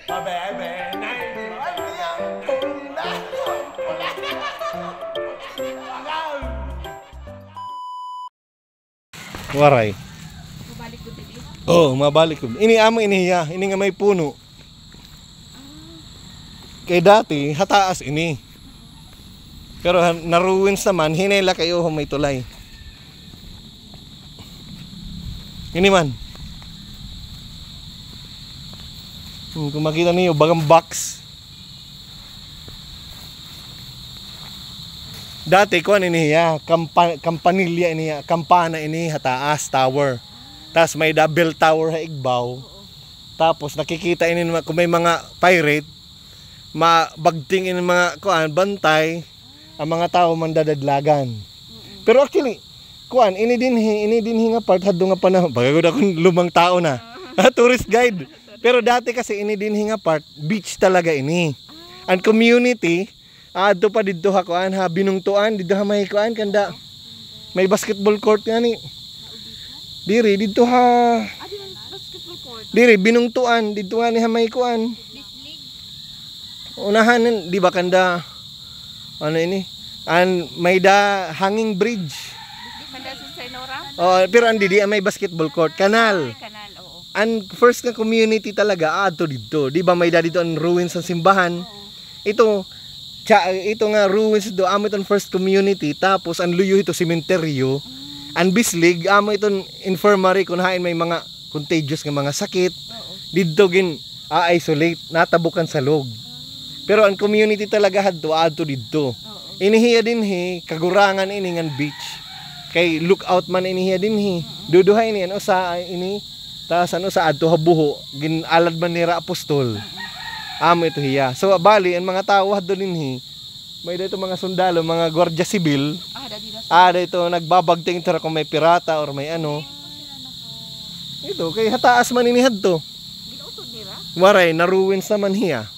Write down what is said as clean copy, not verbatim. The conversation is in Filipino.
Pabebe, waray. Mabalik ko dili. Oh, mabalik ko. Ini amo iniya, ini nga may puno. Kay dati hataas ini. Pero naruins naman, hinela kayo may tulay. Ini man. Kung makita niyo, bagang box. Dati ko iniya, kampanilya iniya, kampana ini hataas tower. Tapos may double tower sa igbaw. Tapos nakikita ini kung may mga pirate, mabagting ini mga kuan bantay, ang mga tao mandadadlagan. Pero actually, kuan ini dinhi nga part hadto nga panahon. Bagagod ako lumang tao na. Tourist guide. Pero dati kasi ini dinhi nga part, beach talaga ini. Ang community adto pa didto ha kuan ha binungtuan didto ha may kuan kanda may basketball court ngani diri didto ha Basketball court. diri binungtuan didto ha ni ha may kuan unahan di ba kanda ano ini an may da hanging bridge Kanda sa Senora? oh pero andi di may basketball court kanal Kanal, oo. ang first nga community talaga adto didto di ba may da dito ang ruins ng simbahan ito nga ruins do amo itong first community tapos ang luyo ito sementeryo ang bislig amo itong infirmary kung hain may mga contagious nga mga sakit didto gin isolate natabukan sa log pero ang community talaga hadto adto didto inihiya dinhi kagurangan ini ngan beach kay lookout man inihiya dinhi duduhay ini ano sa ini tas ano sa adto habuho gin alad man ni Ra Apostol amo ito hiya. So bali ang mga tao hadto dinhi may dito mga sundalo, mga gwardiya sibil. Dito nagbabagting tara kung may pirata or may ano. Ito kay hataas man ini hadto. Ginuutod nila? Waray na ruins naman hiya.